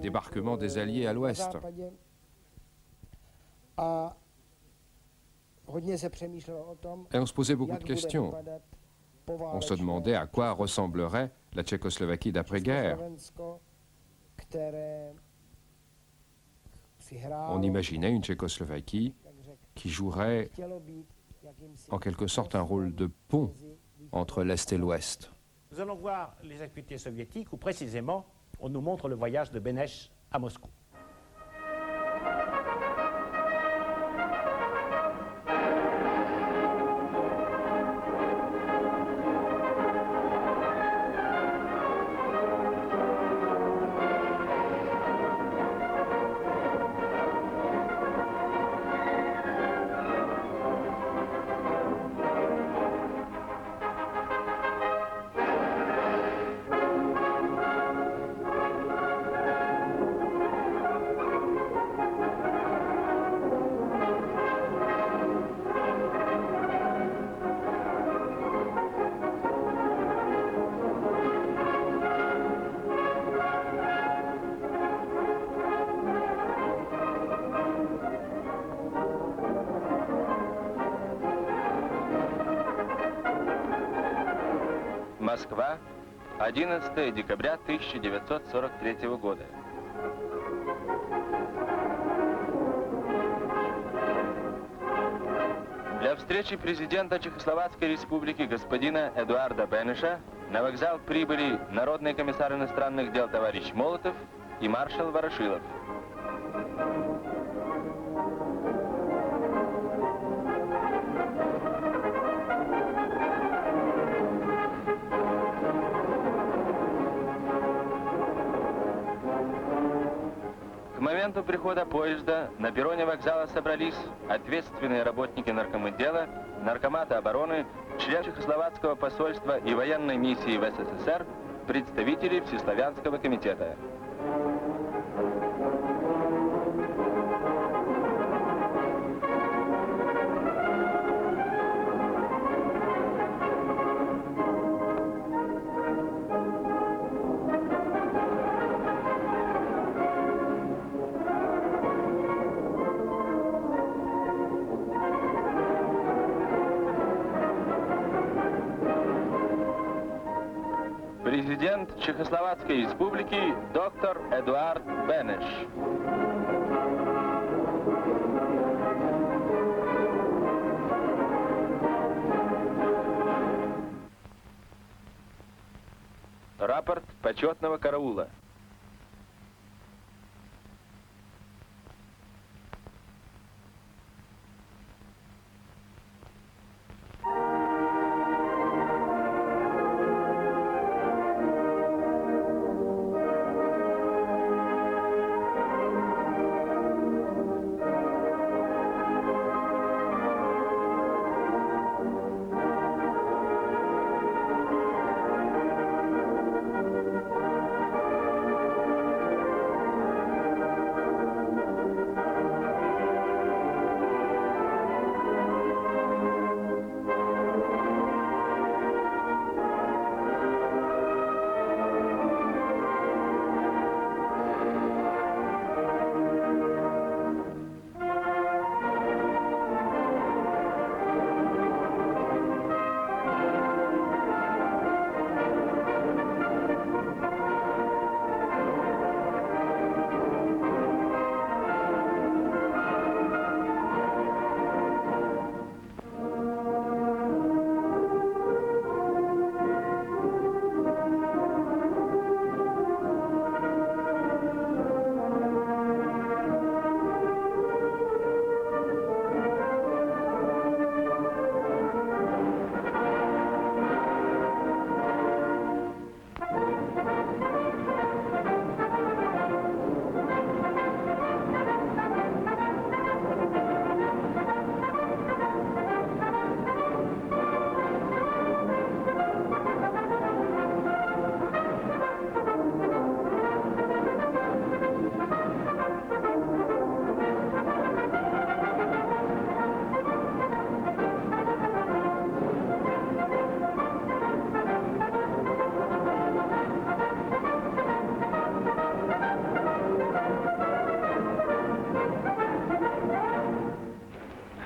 débarquement des Alliés à l'ouest. Et on se posait beaucoup de questions. On se demandait à quoi ressemblerait la Tchécoslovaquie d'après-guerre. On imaginait une Tchécoslovaquie qui jouerait en quelque sorte un rôle de pont entre l'Est et l'Ouest. Nous allons voir les activités soviétiques où précisément on nous montre le voyage de Beneš à Moscou. Москва, 11 декабря 1943 года. Для встречи президента Чехословацкой республики господина Эдуарда Бенеша на вокзал прибыли Народный комиссар иностранных дел товарищ Молотов и маршал Ворошилов. К моменту прихода поезда на перроне вокзала собрались ответственные работники наркомотдела, наркомата обороны, члены Чехословацкого посольства и военной миссии в СССР, представители Всеславянского комитета. Президент Чехословацкой республики доктор Эдуард Бенеш. Рапорт почетного караула.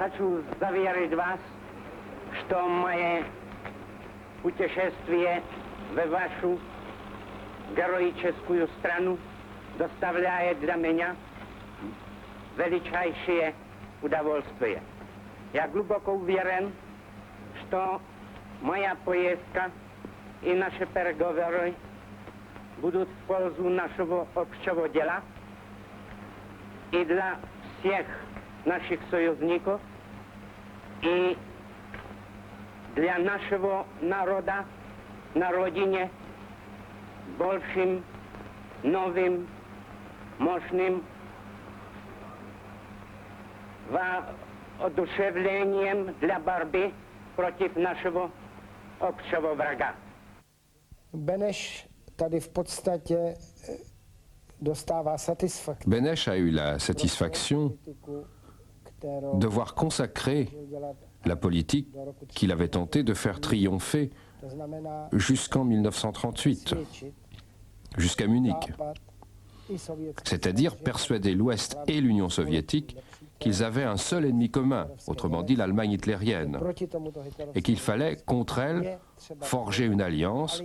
Хочу заверить вас, что мое путешествие в вашу героическую страну доставляет для меня величайшее удовольствие. Я глубоко уверен, что моя поездка и наши переговоры будут в пользу нашего общего дела и для всех наших союзников, и для нашего народа на родине большим, новым, мощным воодушевлением для борьбы против нашего общего врага. Beneš tady v podstatě dostává satisfakci. Beneš a eu la satisfaction de voir consacrer la politique qu'il avait tenté de faire triompher jusqu'en 1938, jusqu'à Munich, c'est-à-dire persuader l'Ouest et l'Union soviétique qu'ils avaient un seul ennemi commun, autrement dit l'Allemagne hitlérienne, et qu'il fallait, contre elle, forger une alliance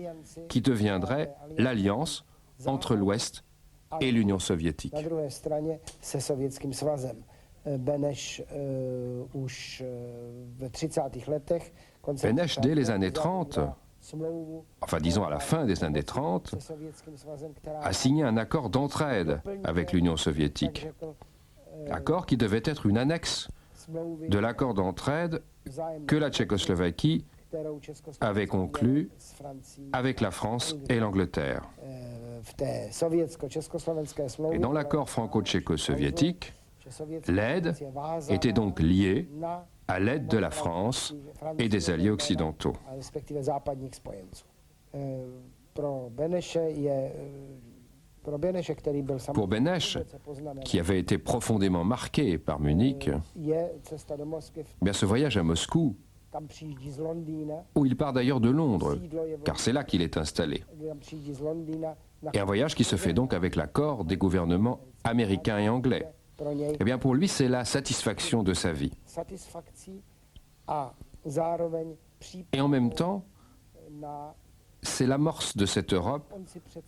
qui deviendrait l'alliance entre l'Ouest et l'Union soviétique. Beneš, dès les années 30, enfin disons à la fin des années 30, a signé un accord d'entraide avec l'Union soviétique. Accord qui devait être une annexe de l'accord d'entraide que la Tchécoslovaquie avait conclu avec la France et l'Angleterre. Et dans l'accord franco-tchéco-soviétique, l'aide était donc liée à l'aide de la France et des alliés occidentaux. Pour Beneš, qui avait été profondément marqué par Munich, bien ce voyage à Moscou, où il part d'ailleurs de Londres, car c'est là qu'il est installé, et un voyage qui se fait donc avec l'accord des gouvernements américains et anglais. Eh bien pour lui, c'est la satisfaction de sa vie. Et en même temps, c'est l'amorce de cette Europe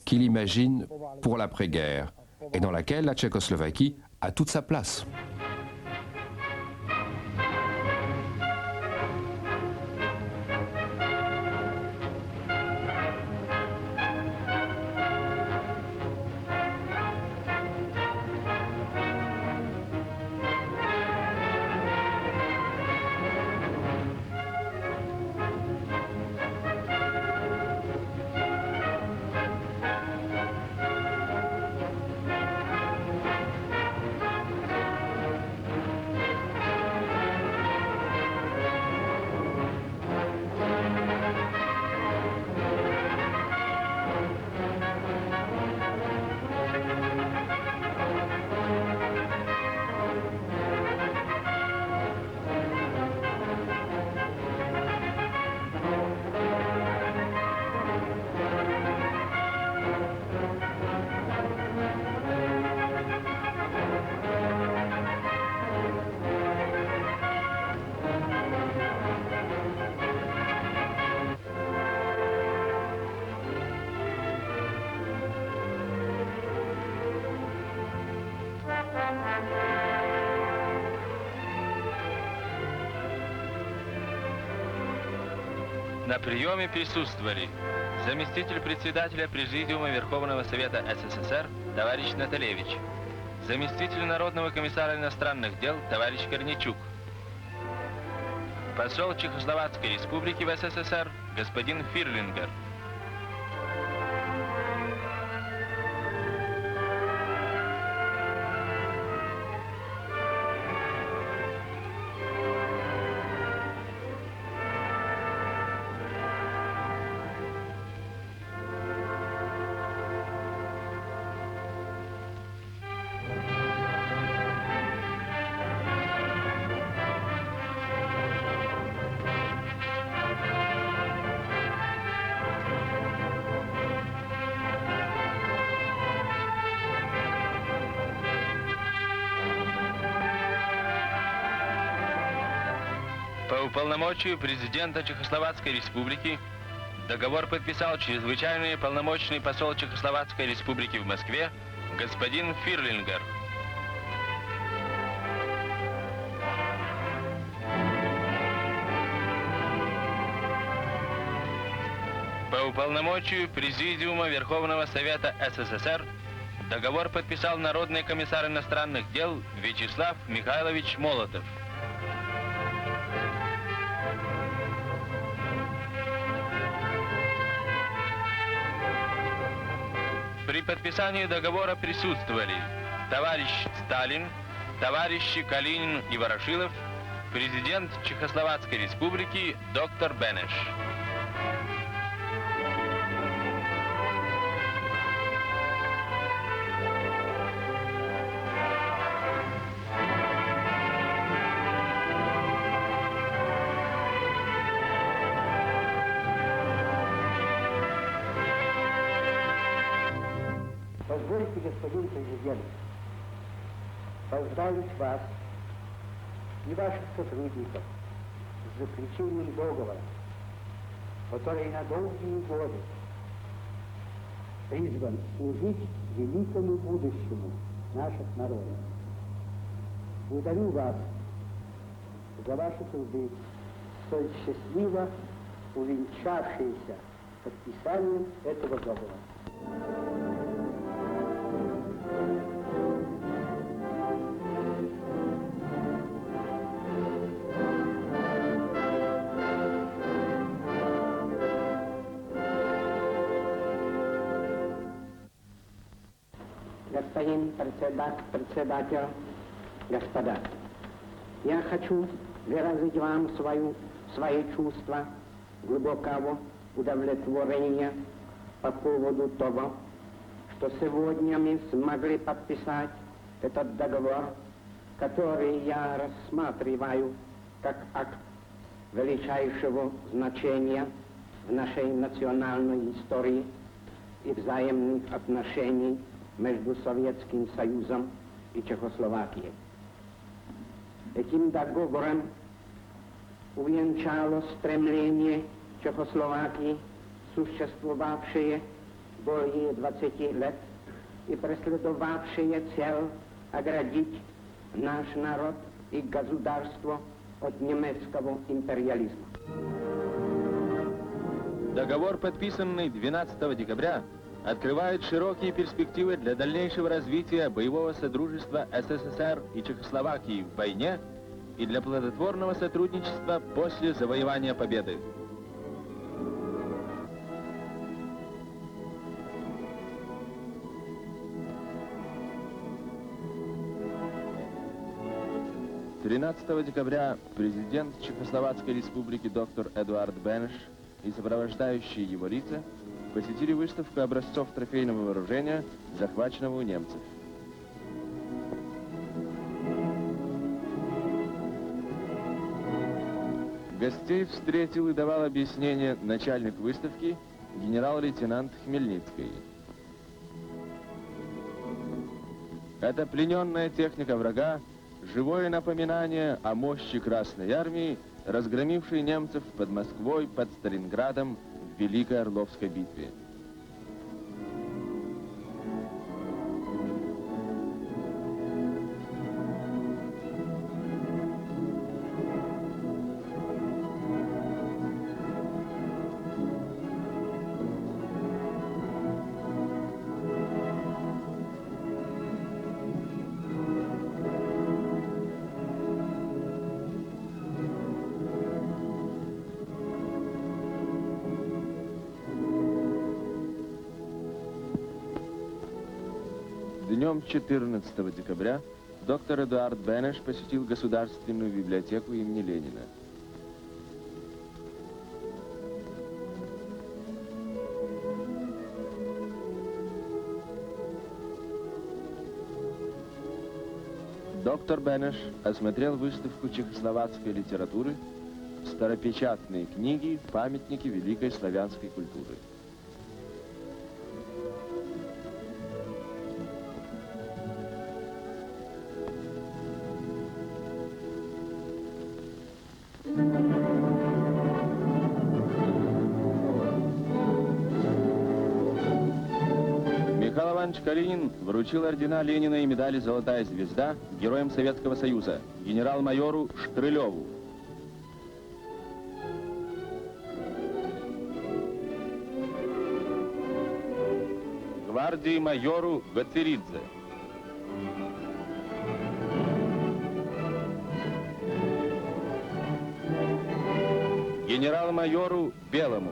qu'il imagine pour l'après-guerre, et dans laquelle la Tchécoslovaquie a toute sa place. На приеме присутствовали заместитель председателя Президиума Верховного Совета СССР товарищ Наталевич, заместитель Народного комиссара иностранных дел товарищ Корничук, посол Чехословацкой Республики в СССР господин Фирлингер. По уполномочию президента Чехословацкой Республики договор подписал чрезвычайный полномочный посол Чехословацкой Республики в Москве господин Фирлингер. По уполномочию Президиума Верховного Совета СССР договор подписал Народный комиссар иностранных дел Вячеслав Михайлович Молотов. При подписании договора присутствовали товарищ Сталин, товарищи Калинин и Ворошилов, президент Чехословацкой Республики доктор Бенеш. Позвольте, господин президент, поздравить вас и ваших сотрудников с заключением договора, который на долгие годы призван служить великому будущему наших народов. Благодарю вас за ваши труды, столь счастливо увенчавшиеся подписанием этого договора. Господин председатель, господа, я хочу выразить вам свои чувства глубокого удовлетворения по поводу того, что сегодня мы смогли подписать этот договор, который я рассматриваю как акт величайшего значения в нашей национальной истории и взаимных отношений между Советским Союзом и Чехословакией. Этим договором увенчалось стремление Чехословакии, существовавшее более 20 лет и преследовавшее цель оградить наш народ и государство от немецкого империализма. Договор, подписанный 12 декабря, открывает широкие перспективы для дальнейшего развития боевого содружества СССР и Чехословакии в войне и для плодотворного сотрудничества после завоевания победы. «13 декабря президент Чехословацкой Республики доктор Эдуард Бенеш и сопровождающие его лица посетили выставку образцов трофейного вооружения, захваченного у немцев. Гостей встретил и давал объяснение начальник выставки генерал-лейтенант Хмельницкий. Эта плененная техника врага — живое напоминание о мощи Красной Армии, разгромившей немцев под Москвой, под Сталинградом, в Великой Орловской битве. Днем 14 декабря доктор Эдуард Бенеш посетил Государственную библиотеку имени Ленина. Доктор Бенеш осмотрел выставку чехословацкой литературы, старопечатные книги, памятники великой славянской культуры. Иванович Калинин вручил ордена Ленина и медали «Золотая звезда» героям Советского Союза, генерал-майору Шкрылеву. Гвардии майору Гоцеридзе. Генерал-майору Белому.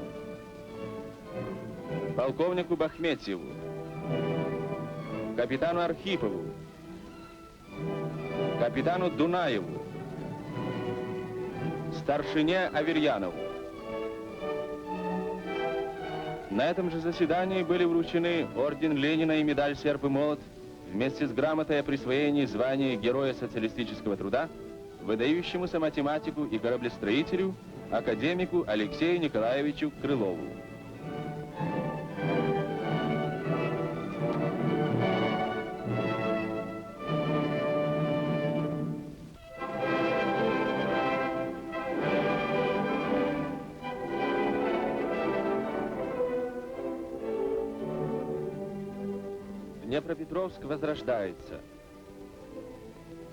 Полковнику Бахметьеву. Капитану Архипову. Капитану Дунаеву. Старшине Аверьянову. На этом же заседании были вручены орден Ленина и медаль «Серп и молот» вместе с грамотой о присвоении звания Героя социалистического труда выдающемуся математику и кораблестроителю академику Алексею Николаевичу Крылову. Днепропетровск возрождается.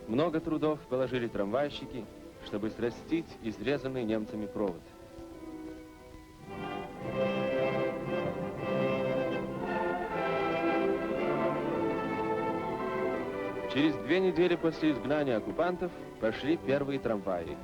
Много трудов положили трамвайщики, чтобы срастить изрезанный немцами провод. Через 2 недели после изгнания оккупантов пошли первые трамваи.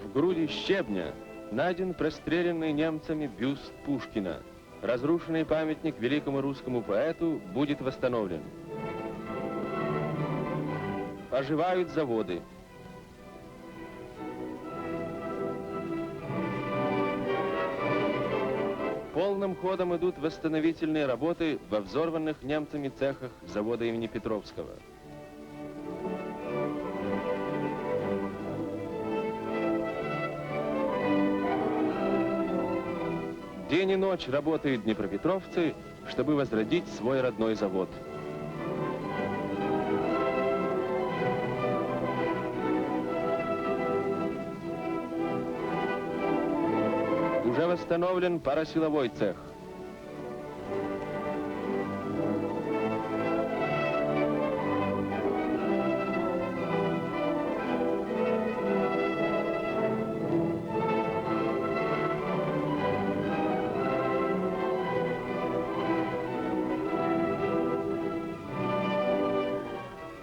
В груди щебня найден простреленный немцами бюст Пушкина. Разрушенный памятник великому русскому поэту будет восстановлен. Оживают заводы. Полным ходом идут восстановительные работы во взорванных немцами цехах завода имени Петровского. День и ночь работают днепропетровцы, чтобы возродить свой родной завод. Уже восстановлен паросиловой цех.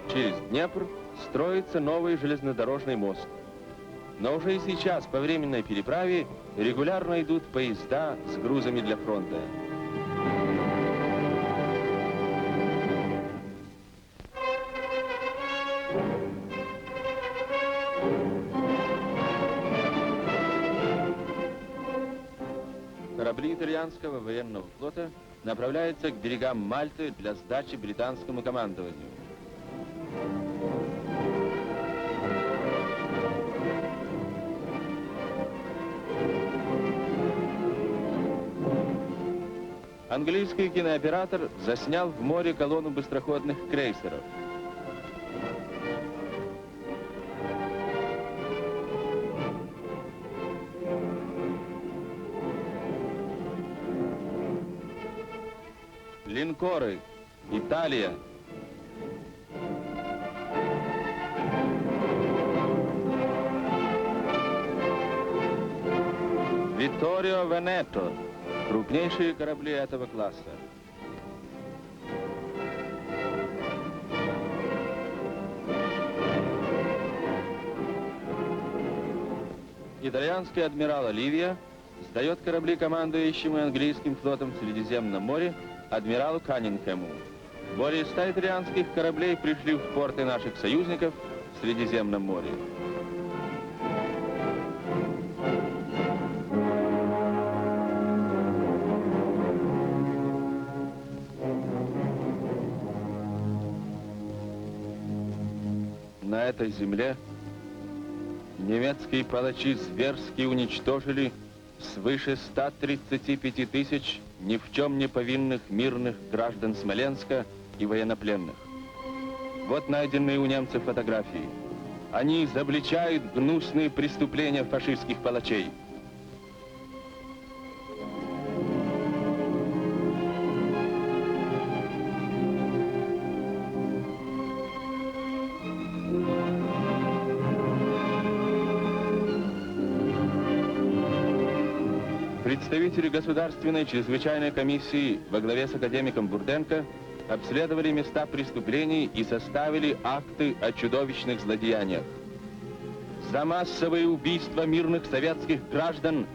Через Днепр строится новый железнодорожный мост. Но уже и сейчас по временной переправе регулярно идут поезда с грузами для фронта. Корабли итальянского военного флота направляются к берегам Мальты для сдачи британскому командованию. Английский кинооператор заснял в море колонну быстроходных крейсеров. Линкоры. Италия. Витторио Венето. Крупнейшие корабли этого класса. Итальянский адмирал Оливия сдает корабли командующему английским флотом в Средиземном море адмиралу Каннингему. Более 100 итальянских кораблей пришли в порты наших союзников в Средиземном море. на этой земле немецкие палачи зверски уничтожили свыше 135 тысяч ни в чем не повинных мирных граждан Смоленска и военнопленных. Вот найденные у немцев фотографии. Они изобличают гнусные преступления фашистских палачей. Представители Государственной чрезвычайной комиссии во главе с академиком Бурденко обследовали места преступлений и составили акты о чудовищных злодеяниях. За массовые убийства мирных советских граждан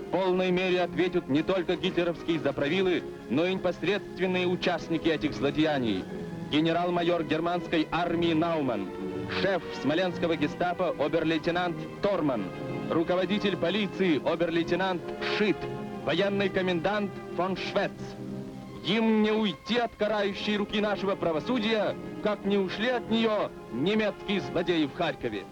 в полной мере ответят не только гитлеровские заправилы, но и непосредственные участники этих злодеяний. Генерал-майор германской армии Науман, шеф смоленского гестапо обер-лейтенант Торман, руководитель полиции обер-лейтенант Шит, военный комендант фон Швец. Им не уйти от карающей руки нашего правосудия, как не ушли от нее немецкие злодеи в Харькове.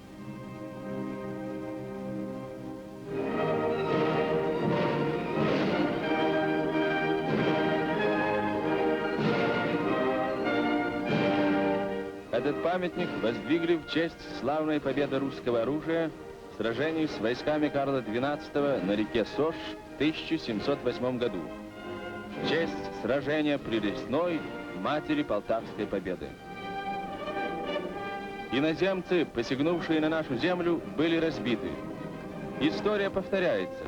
Этот памятник воздвигли в честь славной победы русского оружия в сражении с войсками Карла XII на реке Сош в 1708 году. В честь сражения при Лесной, матери Полтавской победы. Иноземцы, посягнувшие на нашу землю, были разбиты. История повторяется.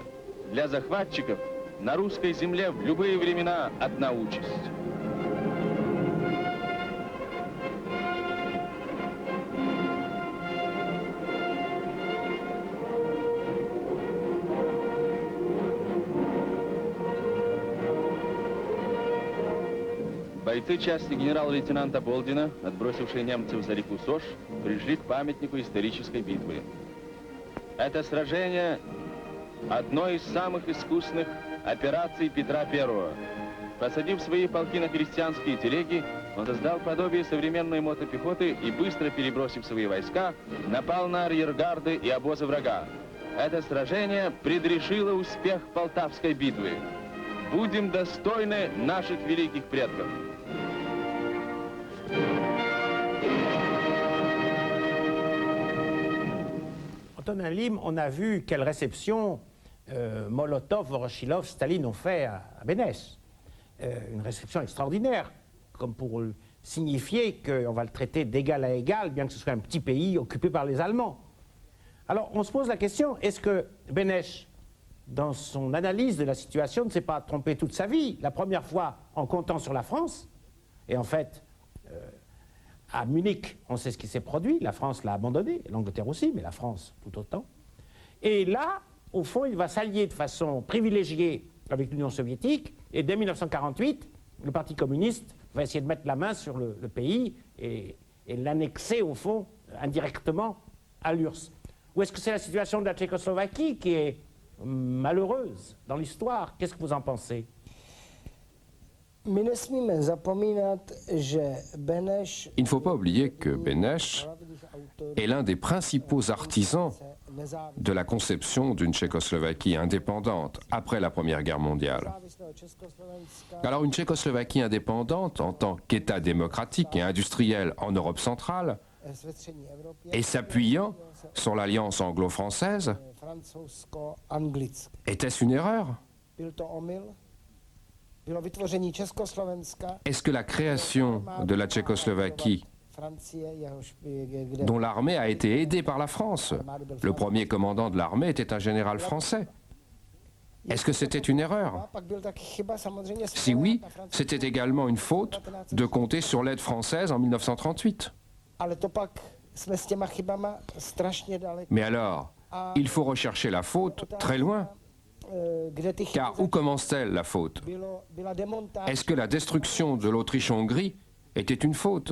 Для захватчиков на русской земле в любые времена одна участь. Бойцы части генерала-лейтенанта Болдина, отбросившие немцев за реку Сош, пришли к памятнику исторической битвы. Это сражение – одно из самых искусных операций Петра I. Посадив свои полки на крестьянские телеги, он создал подобие современной мотопехоты и, быстро перебросив свои войска, напал на арьергарды и обозы врага. Это сражение предрешило успех Полтавской битвы. Будем достойны наших великих предков. En Nîmes, on a vu quelle réception Molotov, Voroshilov, Staline ont fait à Bénès. Une réception extraordinaire, comme pour signifier qu'on va le traiter d'égal à égal, bien que ce soit un petit pays occupé par les Allemands. Alors on se pose la question, est-ce que Bénès, dans son analyse de la situation, ne s'est pas trompé toute sa vie? La première fois en comptant sur la France, et en fait, à Munich, on sait ce qui s'est produit, la France l'a abandonné, l'Angleterre aussi, mais la France tout autant. Et là, au fond, il va s'allier de façon privilégiée avec l'Union soviétique, et dès 1948, le Parti communiste va essayer de mettre la main sur le pays et l'annexer, au fond, indirectement à l'URSS. Ou est-ce que c'est la situation de la Tchécoslovaquie qui est malheureuse dans l'histoire? Qu'est-ce que vous en pensez? Il ne faut pas oublier que Beneš est l'un des principaux artisans de la conception d'une Tchécoslovaquie indépendante après la Première Guerre mondiale. Alors une Tchécoslovaquie indépendante en tant qu'État démocratique et industriel en Europe centrale et s'appuyant sur l'alliance anglo-française, était-ce une erreur? Est-ce que la création de la Tchécoslovaquie, dont l'armée a été aidée par la France, le premier commandant de l'armée était un général français, est-ce que c'était une erreur? Si oui, c'était également une faute de compter sur l'aide française en 1938. Mais alors, il faut rechercher la faute très loin. Car où commence-t-elle, la faute? Est-ce que la destruction de l'Autriche-Hongrie était une faute?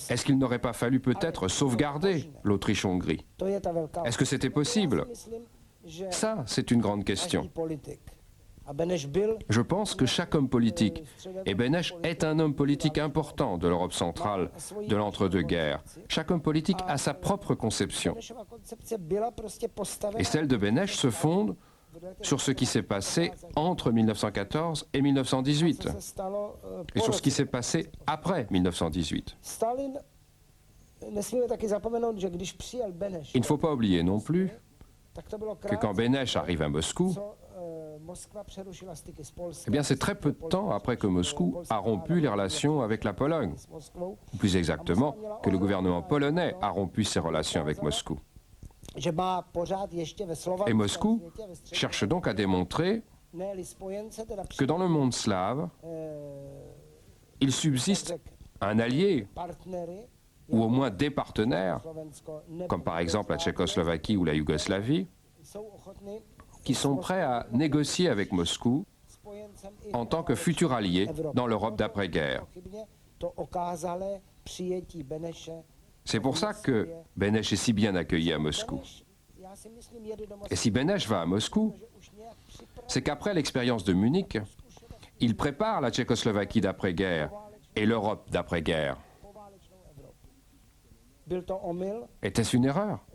Est-ce qu'il n'aurait pas fallu peut-être sauvegarder l'Autriche-Hongrie? Est-ce que c'était possible? Ça, c'est une grande question. Je pense que chaque homme politique, et Beneš est un homme politique important de l'Europe centrale de l'entre-deux-guerres, chaque homme politique a sa propre conception. Et celle de Beneš se fonde sur ce qui s'est passé entre 1914 et 1918, et sur ce qui s'est passé après 1918. Il ne faut pas oublier non plus que quand Beneš arrive à Moscou, eh bien c'est très peu de temps après que Moscou a rompu les relations avec la Pologne, ou plus exactement que le gouvernement polonais a rompu ses relations avec Moscou. Et Moscou cherche donc à démontrer que dans le monde slave, il subsiste un allié, ou au moins des partenaires, comme par exemple la Tchécoslovaquie ou la Yougoslavie, qui sont prêts à négocier avec Moscou en tant que futur allié dans l'Europe d'après-guerre. C'est pour ça que Beneš est si bien accueilli à Moscou. Et si Beneš va à Moscou, c'est qu'après l'expérience de Munich, il prépare la Tchécoslovaquie d'après-guerre et l'Europe d'après-guerre. Était-ce une erreur?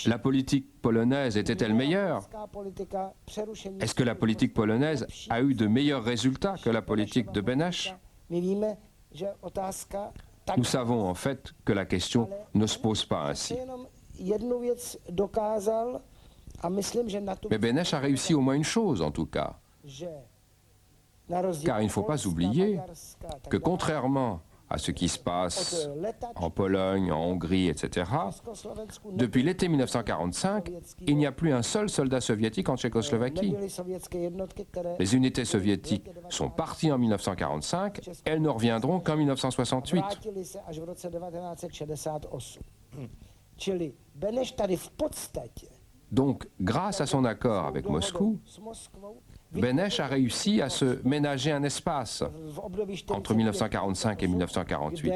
La politique polonaise était-elle meilleure? Est-ce que la politique polonaise a eu de meilleurs résultats que la politique de Beneš? Nous savons en fait que la question ne se pose pas ainsi. Mais Beneš a réussi au moins une chose en tout cas. Car il ne faut pas oublier que contrairement à ce qui se passe en Pologne, en Hongrie, etc., depuis l'été 1945, il n'y a plus un seul soldat soviétique en Tchécoslovaquie. Les unités soviétiques sont parties en 1945, elles ne reviendront qu'en 1968. Donc, grâce à son accord avec Moscou, Beneš a réussi à se ménager un espace entre 1945 et 1948,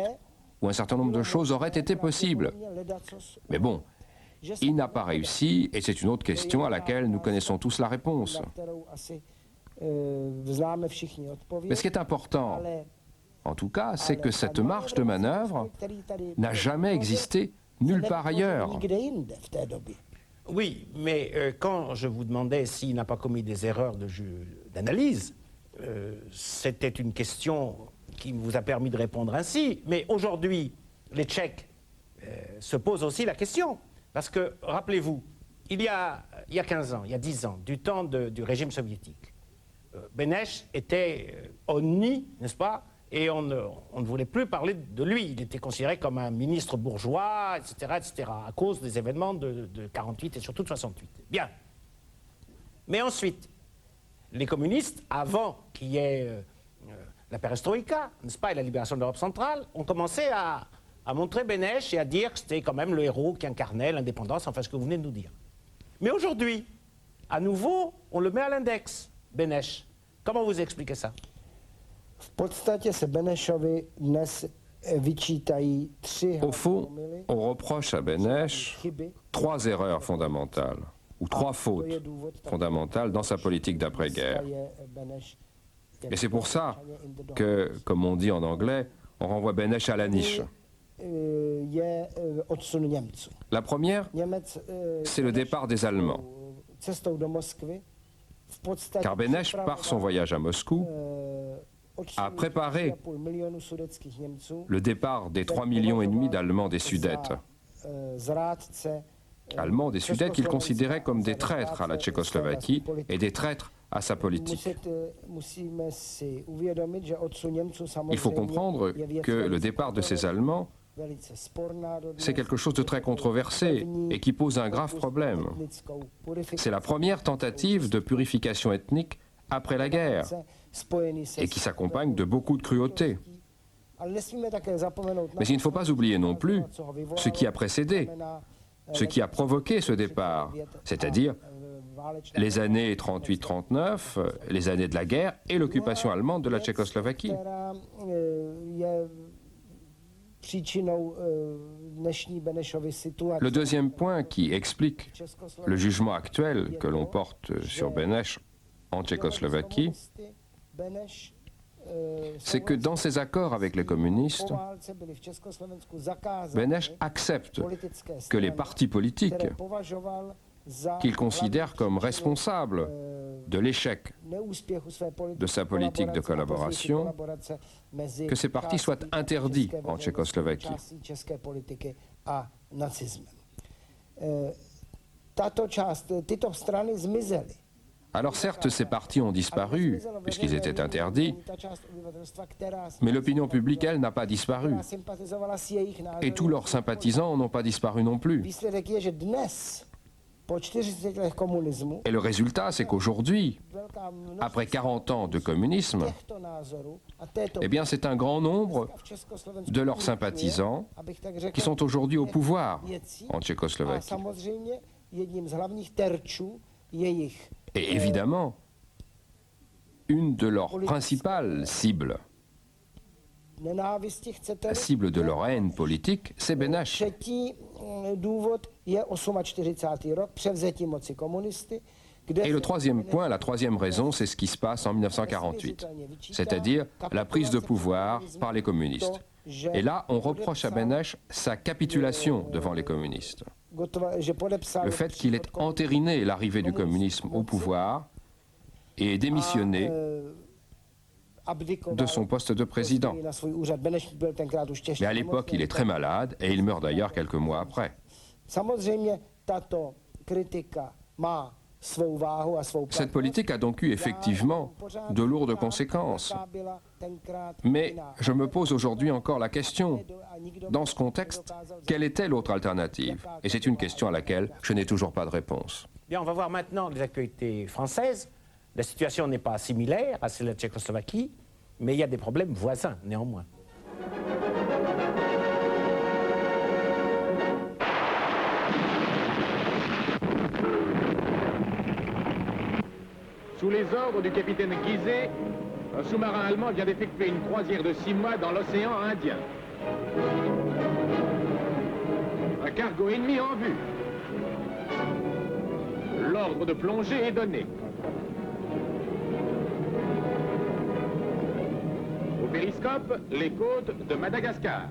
où un certain nombre de choses auraient été possibles. Mais bon, il n'a pas réussi, et c'est une autre question à laquelle nous connaissons tous la réponse. Mais ce qui est important, en tout cas, c'est que cette marge de manœuvre n'a jamais existé nulle part ailleurs. Oui, mais quand je vous demandais s'il n'a pas commis des erreurs d'analyse, c'était une question qui vous a permis de répondre ainsi. Mais aujourd'hui, les Tchèques se posent aussi la question. Parce que, rappelez-vous, il y a 15 ans, il y a 10 ans, du temps du régime soviétique, Beneš était honni, n'est-ce pas? Et on ne voulait plus parler de lui. Il était considéré comme un ministre bourgeois, etc., à cause des événements de 48 et surtout de 68. Bien. Mais ensuite, les communistes, avant qu'il y ait la perestroïka, n'est-ce pas, et la libération de l'Europe centrale, ont commencé à montrer Beneš et à dire que c'était quand même le héros qui incarnait l'indépendance, enfin ce que vous venez de nous dire. Mais aujourd'hui, à nouveau, on le met à l'index, Beneš. Comment vous expliquez ça? Au fond, on reproche à Beneš 3 erreurs fondamentales, ou 3 fautes fondamentales dans sa politique d'après-guerre. Et c'est pour ça que, comme on dit en anglais, on renvoie Beneš à la niche. La première, c'est le départ des Allemands. Car Beneš, par son voyage à Moscou, a préparé le départ des 3,5 millions d'Allemands des Sudètes. Allemands des Sudètes qu'il considérait comme des traîtres à la Tchécoslovaquie et des traîtres à sa politique. Il faut comprendre que le départ de ces Allemands, c'est quelque chose de très controversé et qui pose un grave problème. C'est la première tentative de purification ethnique après la guerre et qui s'accompagne de beaucoup de cruauté. Mais il ne faut pas oublier non plus ce qui a précédé, ce qui a provoqué ce départ, c'est-à-dire les années 38-39, les années de la guerre et l'occupation allemande de la Tchécoslovaquie. Le deuxième point qui explique le jugement actuel que l'on porte sur Beneš en Tchécoslovaquie, c'est que dans ses accords avec les communistes, Beneš accepte que les partis politiques qu'il considère comme responsables de l'échec de sa politique de collaboration, que ces partis soient interdits en Tchécoslovaquie. Alors certes, ces partis ont disparu, puisqu'ils étaient interdits, mais l'opinion publique, elle, n'a pas disparu. Et tous leurs sympathisants n'ont pas disparu non plus. Et le résultat, c'est qu'aujourd'hui, après 40 ans de communisme, eh bien, c'est un grand nombre de leurs sympathisants qui sont aujourd'hui au pouvoir en Tchécoslovaquie. Et évidemment, une de leurs principales cibles, la cible de leur haine politique, c'est Beneš. Et le troisième point, la troisième raison, c'est ce qui se passe en 1948, c'est-à-dire la prise de pouvoir par les communistes. Et là, on reproche à Beneš sa capitulation devant les communistes. Le fait qu'il ait entériné l'arrivée du communisme au pouvoir et démissionné de son poste de président. Mais à l'époque, il est très malade et il meurt d'ailleurs quelques mois après. Cette politique a donc eu effectivement de lourdes conséquences. Mais je me pose aujourd'hui encore la question, dans ce contexte, quelle était l'autre alternative? Et c'est une question à laquelle je n'ai toujours pas de réponse. Bien, on va voir maintenant les actualités françaises. La situation n'est pas similaire à celle de la Tchécoslovaquie, mais il y a des problèmes voisins néanmoins. Sous les ordres du capitaine Guizet, un sous-marin allemand vient d'effectuer une croisière de 6 mois dans l'océan Indien. Un cargo ennemi en vue. L'ordre de plongée est donné. Au périscope, les côtes de Madagascar.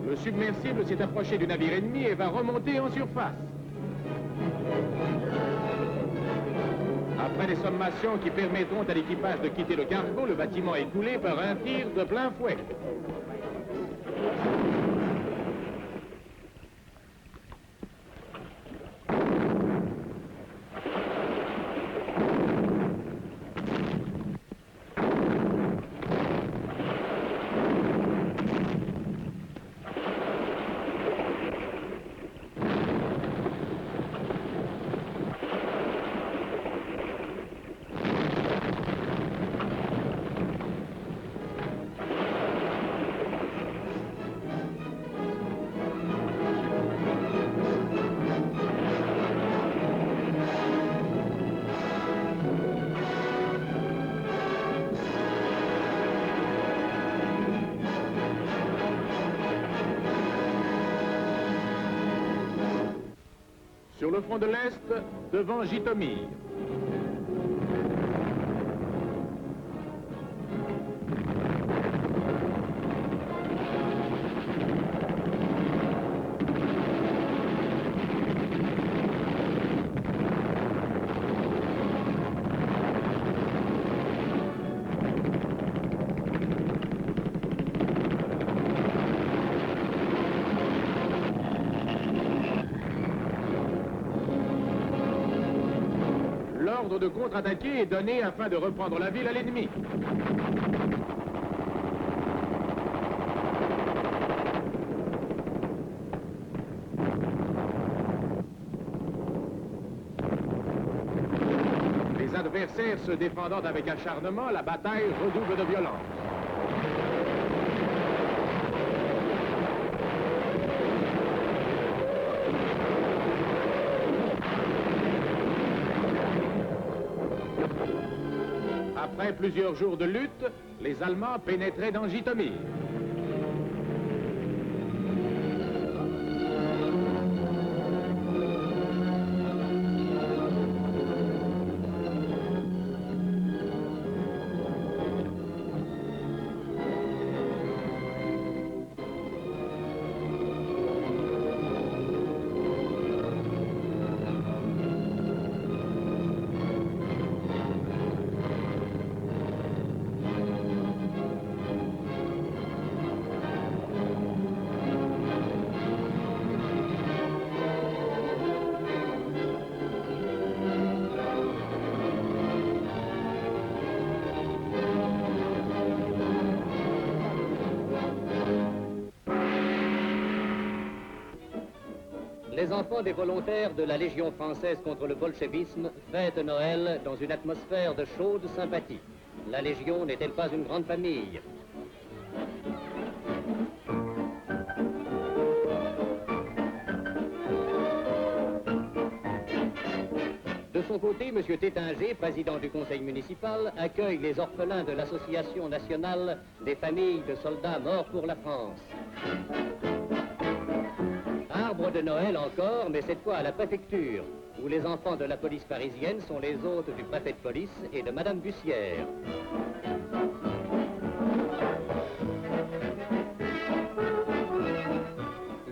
Le submersible s'est approché du navire ennemi et va remonter en surface. Après des sommations qui permettront à l'équipage de quitter le cargo, le bâtiment est coulé par un tir de plein fouet. Sur le front de l'Est, devant Jitomir. L'ordre de contre-attaquer est donné afin de reprendre la ville à l'ennemi. Les adversaires se défendant avec acharnement, la bataille redouble de violence. Après plusieurs jours de lutte, les Allemands pénétraient dans Jytomyr. Les enfants des volontaires de la Légion française contre le bolchevisme fêtent Noël dans une atmosphère de chaude sympathie. La Légion n'est-elle pas une grande famille? De son côté, M. Tétinger, président du conseil municipal, accueille les orphelins de l'Association nationale des familles de soldats morts pour la France. Arbre de Noël encore, mais cette fois à la préfecture, où les enfants de la police parisienne sont les hôtes du préfet de police et de Madame Bussière.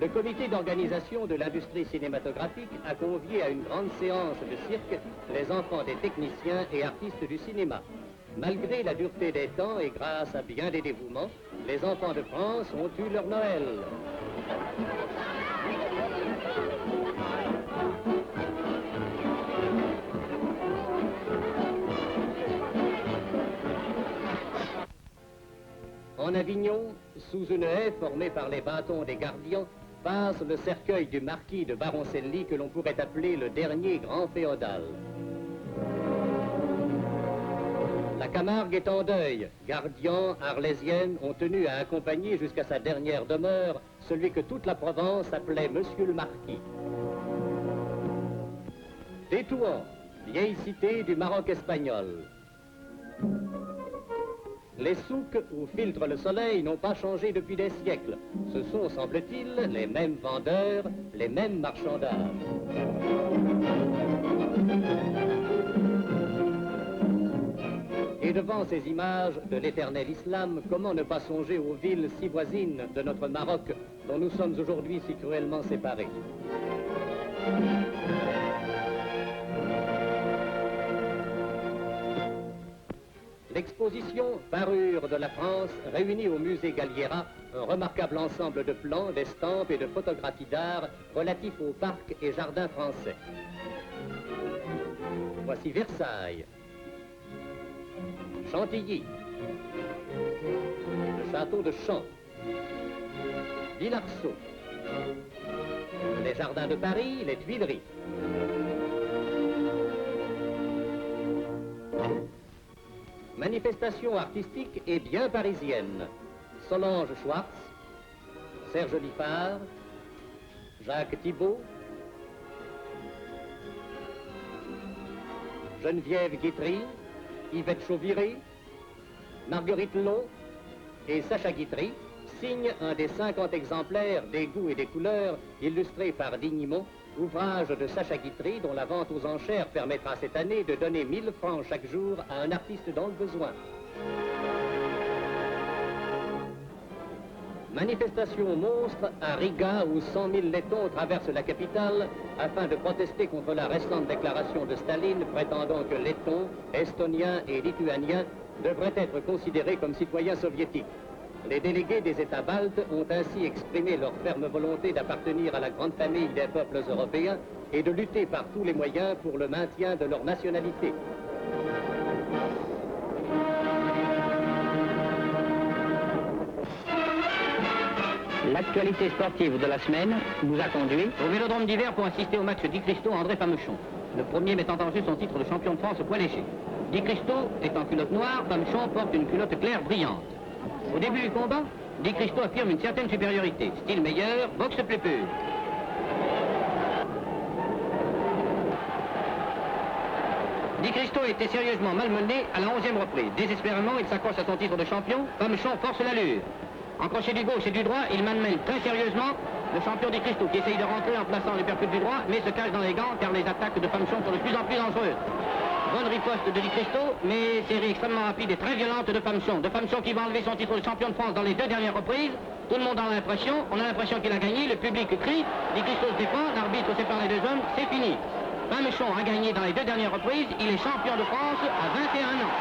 Le comité d'organisation de l'industrie cinématographique a convié à une grande séance de cirque les enfants des techniciens et artistes du cinéma. Malgré la dureté des temps et grâce à bien des dévouements, les enfants de France ont eu leur Noël. En Avignon, sous une haie formée par les bâtons des gardiens, passe le cercueil du marquis de Baroncelli que l'on pourrait appeler le dernier grand féodal. La Camargue est en deuil. Gardiens, Arlésiennes ont tenu à accompagner jusqu'à sa dernière demeure celui que toute la Provence appelait Monsieur le Marquis. Tétouan, vieille cité du Maroc espagnol. Les souks où filtre le soleil n'ont pas changé depuis des siècles. Ce sont, semble-t-il, les mêmes vendeurs, les mêmes marchandages. Et devant ces images de l'éternel islam, comment ne pas songer aux villes si voisines de notre Maroc, dont nous sommes aujourd'hui si cruellement séparés? L'exposition Parure de la France réunit au musée Galliera un remarquable ensemble de plans, d'estampes et de photographies d'art relatifs aux parcs et jardins français. Voici Versailles, Chantilly, le château de Champs, Villarceau, les jardins de Paris, les Tuileries. Manifestation artistique et bien parisienne. Solange Schwartz, Serge Liffard, Jacques Thibault, Geneviève Guitry, Yvette Chauviré, Marguerite Long et Sacha Guitry signent un des 50 exemplaires des goûts et des couleurs illustrés par Dignimont, ouvrage de Sacha Guitry dont la vente aux enchères permettra cette année de donner 1000 francs chaque jour à un artiste dans le besoin. Manifestation monstre à Riga où 100 000 Lettons traversent la capitale afin de protester contre la récente déclaration de Staline prétendant que Lettons, Estoniens et Lituaniens devraient être considérés comme citoyens soviétiques. Les délégués des États baltes ont ainsi exprimé leur ferme volonté d'appartenir à la grande famille des peuples européens et de lutter par tous les moyens pour le maintien de leur nationalité. L'actualité sportive de la semaine nous a conduit au Vélodrome d'hiver pour assister au match Di Cristo André Famechon. Le premier mettant en jeu son titre de champion de France au poids léger. Di Cristo est en culotte noire, Famechon porte une culotte claire brillante. Au début du combat, Di Cristo affirme une certaine supériorité. Style meilleur, boxe plus pur. Di Cristo était sérieusement malmené à la 11e reprise. Désespérément, il s'accroche à son titre de champion. Famechon force l'allure. En crochet du gauche et du droit, il malmène très sérieusement le champion Di Cristo qui essaye de rentrer en plaçant les percutes du droit, mais se cache dans les gants car les attaques de Famechon sont de plus en plus dangereuses. Bonne riposte de Di Cristo, mais série extrêmement rapide et très violente de Famechon. De Famechon qui va enlever son titre de champion de France dans les 2 dernières reprises. Tout le monde a l'impression, on a l'impression qu'il a gagné, le public crie, Di Cristo se défend, l'arbitre sépare les 2 hommes, c'est fini. Famechon a gagné dans les 2 dernières reprises, il est champion de France à 21 ans.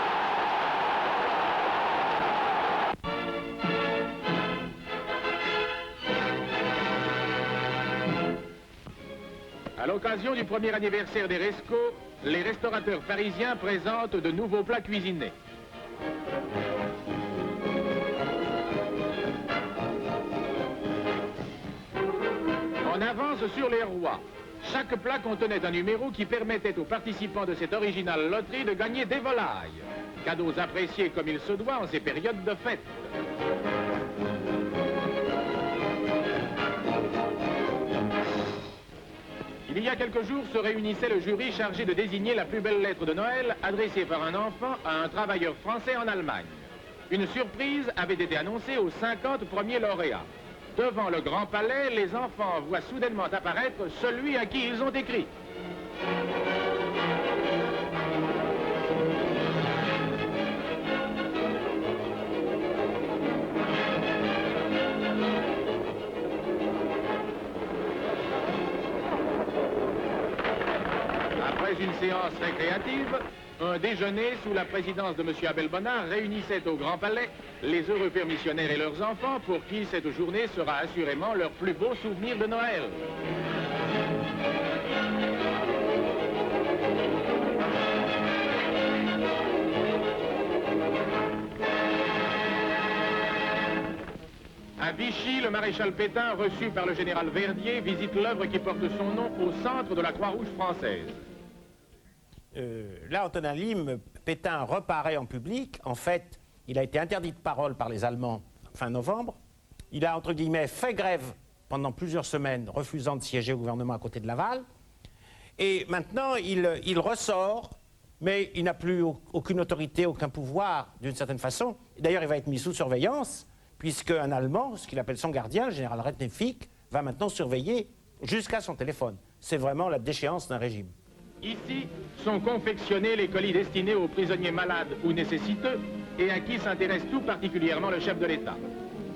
À l'occasion du premier anniversaire des Rescos, les restaurateurs parisiens présentent de nouveaux plats cuisinés. On avance sur les rois. Chaque plat contenait un numéro qui permettait aux participants de cette originale loterie de gagner des volailles. Cadeaux appréciés comme il se doit en ces périodes de fête. Il y a quelques jours se réunissait le jury chargé de désigner la plus belle lettre de Noël adressée par un enfant à un travailleur français en Allemagne. Une surprise avait été annoncée aux 50 premiers lauréats. Devant le Grand Palais, les enfants voient soudainement apparaître celui à qui ils ont écrit. Après une séance récréative, un déjeuner sous la présidence de M. Abel Bonnard réunissait au Grand Palais les heureux permissionnaires et leurs enfants pour qui cette journée sera assurément leur plus beau souvenir de Noël. À Vichy, le maréchal Pétain, reçu par le général Verdier, visite l'œuvre qui porte son nom au centre de la Croix-Rouge française. Là, Antonin Lim, Pétain reparaît en public. En fait, il a été interdit de parole par les Allemands fin novembre. Il a, entre guillemets, fait grève pendant plusieurs semaines, refusant de siéger au gouvernement à côté de Laval. Et maintenant, il ressort, mais il n'a plus aucune autorité, aucun pouvoir, d'une certaine façon. D'ailleurs, il va être mis sous surveillance, puisque un Allemand, ce qu'il appelle son gardien, le général Rettenfick, va maintenant surveiller jusqu'à son téléphone. C'est vraiment la déchéance d'un régime. Ici sont confectionnés les colis destinés aux prisonniers malades ou nécessiteux et à qui s'intéresse tout particulièrement le chef de l'État.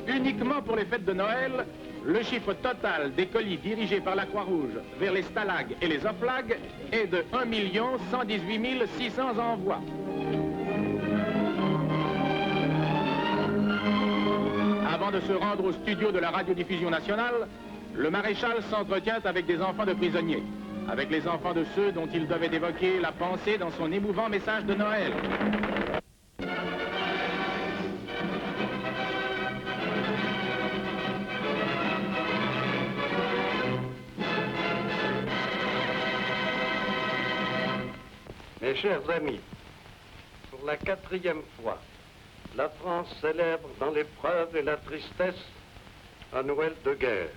Uniquement pour les fêtes de Noël, le chiffre total des colis dirigés par la Croix-Rouge vers les stalags et les oflags est de 1 118 600 envois. Avant de se rendre au studio de la radiodiffusion nationale, le maréchal s'entretient avec des enfants de prisonniers, avec les enfants de ceux dont il devait évoquer la pensée dans son émouvant message de Noël. Mes chers amis, pour la 4e fois, la France célèbre dans l'épreuve et la tristesse un Noël de guerre.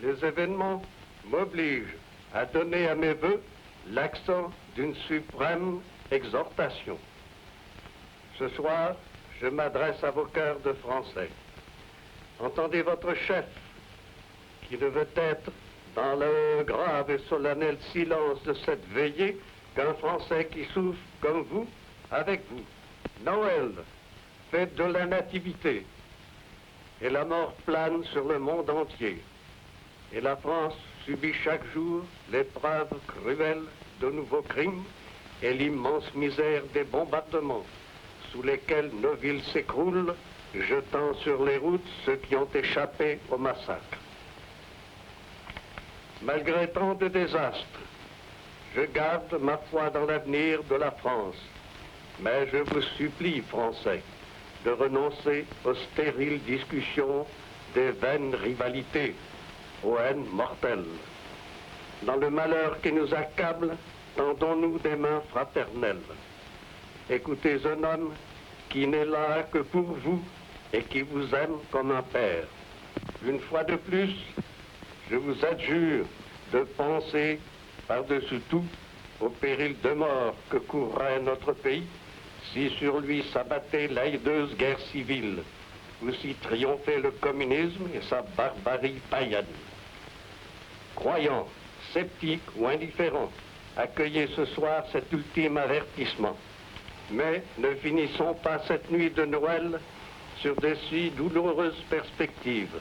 Les événements m'obligent à donner à mes vœux l'accent d'une suprême exhortation. Ce soir, je m'adresse à vos cœurs de Français. Entendez votre chef, qui ne veut être dans le grave et solennel silence de cette veillée qu'un Français qui souffre comme vous, avec vous. Noël, fête de la Nativité, et la mort plane sur le monde entier. Et la France subit chaque jour l'épreuve cruelle de nouveaux crimes et l'immense misère des bombardements sous lesquels nos villes s'écroulent, jetant sur les routes ceux qui ont échappé au massacre. Malgré tant de désastres, je garde ma foi dans l'avenir de la France. Mais je vous supplie, Français, de renoncer aux stériles discussions des vaines rivalités, aux haines mortelles. Dans le malheur qui nous accable, tendons-nous des mains fraternelles. Écoutez un homme qui n'est là que pour vous et qui vous aime comme un père. Une fois de plus, je vous adjure de penser par-dessus tout au péril de mort que courrait notre pays si sur lui s'abattait la hideuse guerre civile, ou si triomphait le communisme et sa barbarie païenne. Croyants, sceptiques ou indifférents, accueillez ce soir cet ultime avertissement. Mais ne finissons pas cette nuit de Noël sur de si douloureuses perspectives.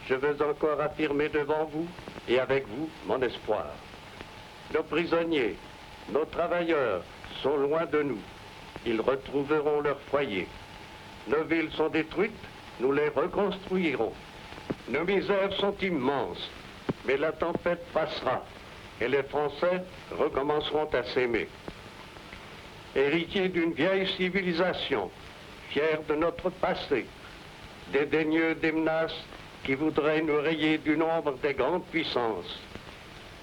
Je veux encore affirmer devant vous et avec vous mon espoir. Nos prisonniers, nos travailleurs sont loin de nous. Ils retrouveront leur foyer. Nos villes sont détruites, nous les reconstruirons. Nos misères sont immenses, mais la tempête passera et les Français recommenceront à s'aimer. Héritiers d'une vieille civilisation, fiers de notre passé, dédaigneux des menaces qui voudraient nous rayer du nombre des grandes puissances,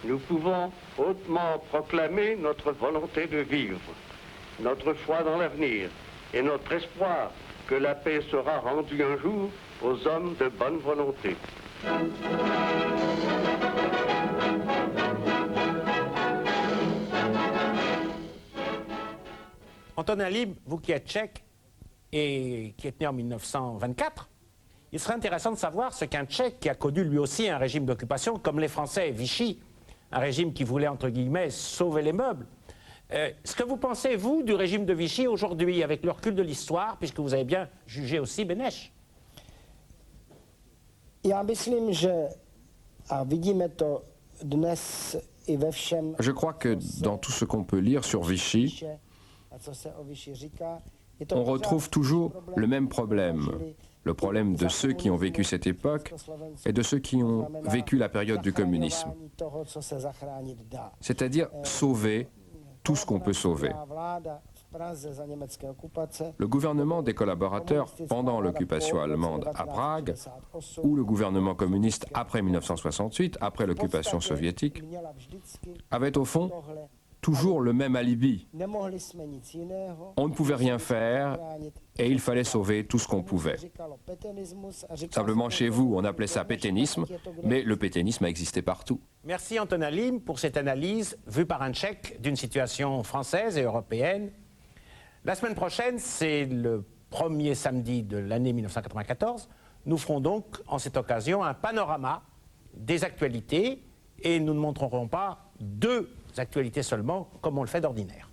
nous pouvons hautement proclamer notre volonté de vivre, notre foi dans l'avenir et notre espoir que la paix sera rendue un jour aux hommes de bonne volonté. Antonin Lim, vous qui êtes tchèque et qui êtes né en 1924, il serait intéressant de savoir ce qu'un Tchèque qui a connu lui aussi un régime d'occupation, comme les Français, Vichy, un régime qui voulait, entre guillemets, sauver les meubles. Ce que vous pensez, vous, du régime de Vichy aujourd'hui, avec le recul de l'histoire, puisque vous avez bien jugé aussi Beneš? Je crois que dans tout ce qu'on peut lire sur Vichy, on retrouve toujours le même problème. Le problème de ceux qui ont vécu cette époque et de ceux qui ont vécu la période du communisme. C'est-à-dire sauver tout ce qu'on peut sauver. Le gouvernement des collaborateurs pendant l'occupation allemande à Prague, ou le gouvernement communiste après 1968, après l'occupation soviétique, avait au fond toujours le même alibi. On ne pouvait rien faire et il fallait sauver tout ce qu'on pouvait. Simplement chez vous, on appelait ça pétainisme, mais le pétainisme a existé partout. Merci Antonin Lim pour cette analyse vue par un Tchèque d'une situation française et européenne. La semaine prochaine, c'est le premier samedi de l'année 1994. Nous ferons donc en cette occasion un panorama des actualités et nous ne montrerons pas deux actualités seulement, comme on le fait d'ordinaire.